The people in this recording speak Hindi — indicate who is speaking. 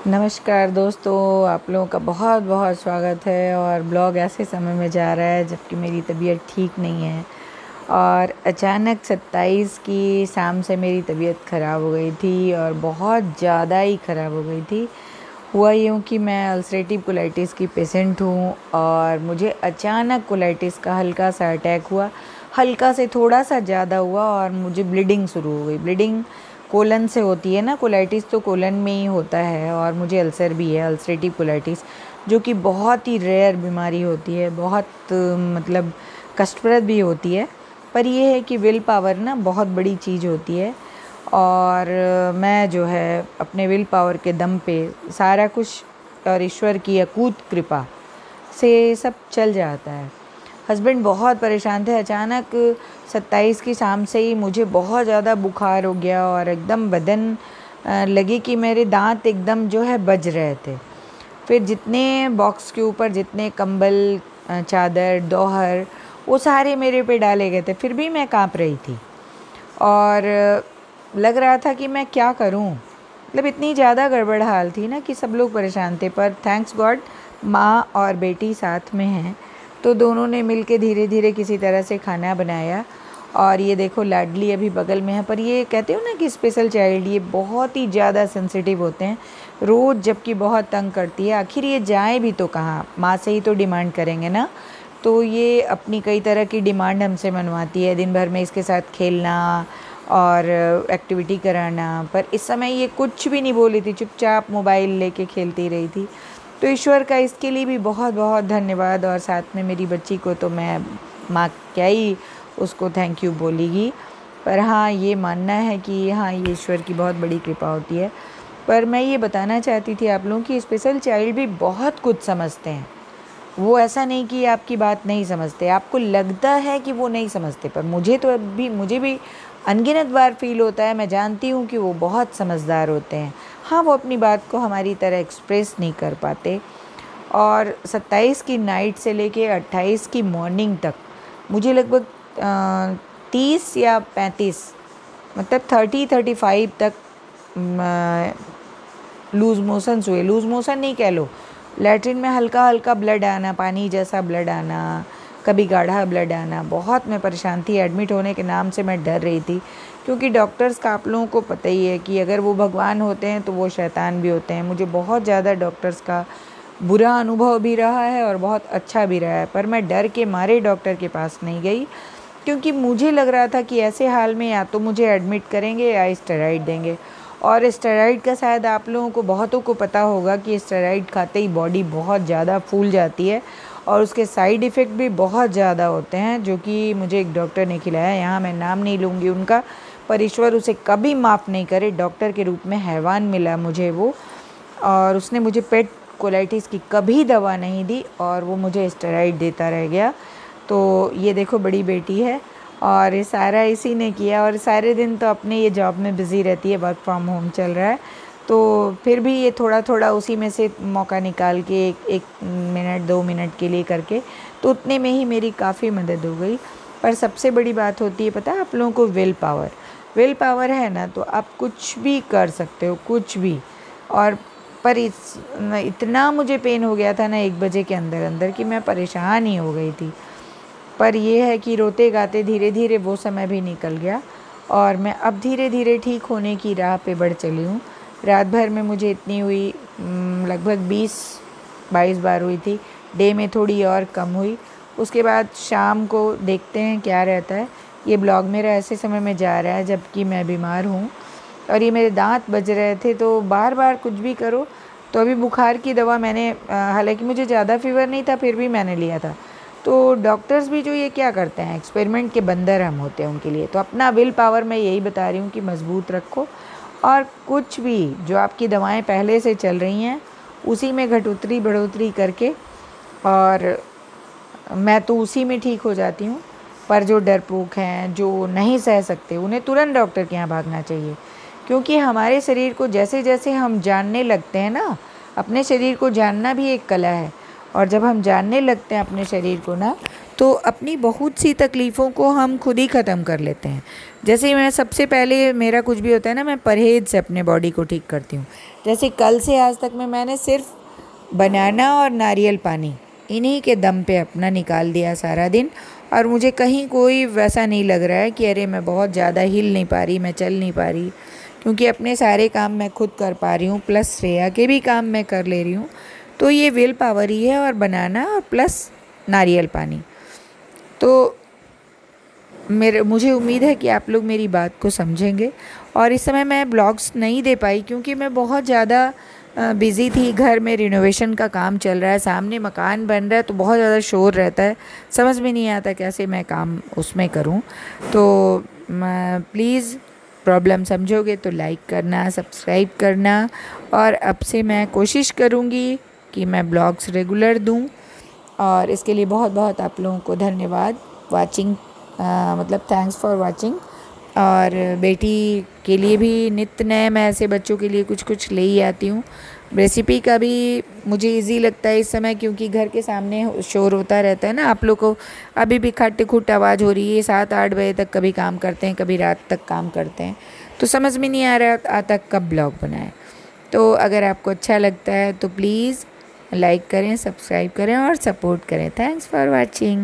Speaker 1: नमस्कार दोस्तों, आप लोगों का बहुत बहुत स्वागत है। और ब्लॉग ऐसे समय में जा रहा है जबकि मेरी तबीयत ठीक नहीं है और अचानक 27 की शाम से मेरी तबीयत ख़राब हो गई थी और बहुत ज़्यादा ही ख़राब हो गई थी। हुआ यूँ कि मैं अल्सरेटिव कोलाइटिस की पेशेंट हूँ और मुझे अचानक कोलाइटिस का हल्का सा अटैक हुआ। हल्का से थोड़ा सा ज़्यादा हुआ और मुझे ब्लीडिंग शुरू हो गई। ब्लीडिंग कोलन से होती है ना, कोलाइटिस तो कोलन में ही होता है। और मुझे अल्सर भी है, अल्सरेटिव कोलाइटिस, जो कि बहुत ही रेयर बीमारी होती है, बहुत मतलब कष्टप्रद भी होती है। पर यह है कि विल पावर ना बहुत बड़ी चीज़ होती है। और मैं जो है अपने विल पावर के दम पे सारा कुछ और ईश्वर की अकूत कृपा से सब चल जाता है। हस्बैंड बहुत परेशान थे। अचानक 27 की शाम से ही मुझे बहुत ज़्यादा बुखार हो गया और एकदम बदन लगे कि मेरे दांत एकदम जो है बज रहे थे। फिर जितने बॉक्स के ऊपर जितने कंबल, चादर, दोहर, वो सारे मेरे पे डाले गए थे, फिर भी मैं काँप रही थी और लग रहा था कि मैं क्या करूं। मतलब इतनी ज़्यादा गड़बड़ हाल थी ना कि सब लोग परेशान थे। पर थैंक्स गॉड माँ और बेटी साथ में हैं, तो दोनों ने मिल के धीरे धीरे किसी तरह से खाना बनाया। और ये देखो लाडली अभी बगल में है। पर ये कहते हो ना कि स्पेशल चाइल्ड, ये बहुत ही ज़्यादा सेंसिटिव होते हैं। रोज़ जबकि बहुत तंग करती है। आखिर ये जाए भी तो कहाँ, माँ से ही तो डिमांड करेंगे ना। तो ये अपनी कई तरह की डिमांड हमसे मनवाती है, दिन भर में इसके साथ खेलना और एक्टिविटी कराना। पर इस समय ये कुछ भी नहीं बोली थी, चुपचाप मोबाइल लेके खेलती रही थी। तो ईश्वर का इसके लिए भी बहुत बहुत धन्यवाद। और साथ में मेरी बच्ची को तो मैं माँ क्या ही उसको थैंक यू बोलेगी। पर हाँ, ये मानना है कि हाँ, ये ईश्वर की बहुत बड़ी कृपा होती है। पर मैं ये बताना चाहती थी आप लोगों की स्पेशल चाइल्ड भी बहुत कुछ समझते हैं। वो ऐसा नहीं कि आपकी बात नहीं समझते, आपको लगता है कि वो नहीं समझते, पर मुझे भी अनगिनत बार फील होता है। मैं जानती हूँ कि वो बहुत समझदार होते हैं। हाँ, वो अपनी बात को हमारी तरह एक्सप्रेस नहीं कर पाते। और 27 की नाइट से लेके 28 की मॉर्निंग तक मुझे लगभग 30 या 35, मतलब 30-35 तक लूज़ मोशंस हुए। लूज़ मोशन नहीं कह लो, लैट्रिन में हल्का हल्का ब्लड आना, पानी जैसा ब्लड आना, कभी गाढ़ा ब्लड आना। बहुत मैं परेशान थी। एडमिट होने के नाम से मैं डर रही थी, क्योंकि डॉक्टर्स का आप लोगों को पता ही है कि अगर वो भगवान होते हैं तो वो शैतान भी होते हैं। मुझे बहुत ज़्यादा डॉक्टर्स का बुरा अनुभव भी रहा है और बहुत अच्छा भी रहा है। पर मैं डर के मारे डॉक्टर के पास नहीं गई, क्योंकि मुझे लग रहा था कि ऐसे हाल में या तो मुझे एडमिट करेंगे या स्टेरॉइड देंगे। और स्टेरॉइड का शायद आप लोगों को बहुतों को पता होगा कि स्टेरॉइड खाते ही बॉडी बहुत ज़्यादा फूल जाती है और उसके साइड इफ़ेक्ट भी बहुत ज़्यादा होते हैं, जो कि मुझे एक डॉक्टर ने खिलाया। यहाँ मैं नाम नहीं लूँगी उनका, पर ईश्वर उसे कभी माफ़ नहीं करे। डॉक्टर के रूप में हैवान मिला मुझे वो, और उसने मुझे पेट कोलाइटिस की कभी दवा नहीं दी और वो मुझे स्टेरॉइड देता रह गया। तो ये देखो बड़ी बेटी है और ये सारा इसी ने किया। और सारे दिन तो अपने ये जॉब में बिज़ी रहती है, वर्क फ्रॉम होम चल रहा है, तो फिर भी ये थोड़ा थोड़ा उसी में से मौका निकाल के एक मिनट 2 मिनट के लिए करके, तो उतने में ही मेरी काफ़ी मदद हो गई। पर सबसे बड़ी बात होती है पता है आप लोगों को, विल पावर। विल पावर है ना तो आप कुछ भी कर सकते हो, कुछ भी। और पर इतना मुझे पेन हो गया था ना 1 बजे के अंदर अंदर कि मैं परेशान ही हो गई थी। पर ये है कि रोते गाते धीरे धीरे वो समय भी निकल गया और मैं अब धीरे धीरे ठीक होने की राह पे बढ़ चली हूँ। रात भर में मुझे इतनी हुई, लगभग 20-22 बार हुई थी। डे में थोड़ी और कम हुई। उसके बाद शाम को देखते हैं क्या रहता है। ये ब्लॉग मेरा ऐसे समय में जा रहा है जबकि मैं बीमार हूँ और ये मेरे दांत बज रहे थे, तो बार बार कुछ भी करो। तो अभी बुखार की दवा मैंने, हालांकि मुझे ज़्यादा फीवर नहीं था, फिर भी मैंने लिया था। तो डॉक्टर्स भी जो ये क्या करते हैं, एक्सपेरिमेंट के बंदर हम होते हैं उनके लिए। तो अपना विल पावर मैं यही बता रही हूँ कि मज़बूत रखो और कुछ भी जो आपकी दवाएं पहले से चल रही हैं उसी में घटोतरी बढ़ोतरी करके, और मैं तो उसी में ठीक हो जाती हूँ। पर जो डरपोक हैं, जो नहीं सह सकते, उन्हें तुरंत डॉक्टर के यहाँ भागना चाहिए। क्योंकि हमारे शरीर को जैसे जैसे हम जानने लगते हैं ना, अपने शरीर को जानना भी एक कला है। और जब हम जानने लगते हैं अपने शरीर को ना, तो अपनी बहुत सी तकलीफ़ों को हम खुद ही ख़त्म कर लेते हैं। जैसे मैं सबसे पहले मेरा कुछ भी होता है ना, मैं परहेज़ से अपने बॉडी को ठीक करती हूँ। जैसे कल से आज तक में मैंने सिर्फ बनाना और नारियल पानी इन्हीं के दम पे अपना निकाल दिया सारा दिन, और मुझे कहीं कोई वैसा नहीं लग रहा है कि अरे मैं बहुत ज़्यादा हिल नहीं पा रही, मैं चल नहीं पा रही, क्योंकि अपने सारे काम मैं खुद कर पा रही हूँ, प्लस श्रेया के भी काम मैं कर ले रही हूँ। तो ये विल पावर ही है, और बनाना और प्लस नारियल पानी। तो मुझे उम्मीद है कि आप लोग मेरी बात को समझेंगे। और इस समय मैं ब्लॉग्स नहीं दे पाई क्योंकि मैं बहुत ज़्यादा बिज़ी थी। घर में रिनोवेशन का काम चल रहा है, सामने मकान बन रहा है, तो बहुत ज़्यादा शोर रहता है, समझ में नहीं आता कैसे मैं काम उसमें करूं। तो प्लीज़ प्रॉब्लम समझोगे तो लाइक करना, सब्सक्राइब करना, और अब से मैं कोशिश करूँगी कि मैं ब्लॉग्स रेगुलर दूँ। और इसके लिए बहुत बहुत आप लोगों को धन्यवाद वाचिंग, मतलब थैंक्स फॉर वाचिंग। और बेटी के लिए भी नित्य नए मैं ऐसे बच्चों के लिए कुछ कुछ ले ही आती हूँ। रेसिपी का भी मुझे इजी लगता है इस समय, क्योंकि घर के सामने शोर होता रहता है ना। आप लोग को अभी भी खट खुट आवाज़ हो रही है, 7-8 बजे तक कभी काम करते हैं, कभी रात तक काम करते हैं, तो समझ में नहीं आ रहा आता कब ब्लॉग बनाएं। तो अगर आपको अच्छा लगता है तो प्लीज़ लाइक करें, सब्सक्राइब करें और सपोर्ट करें। Thanks for watching.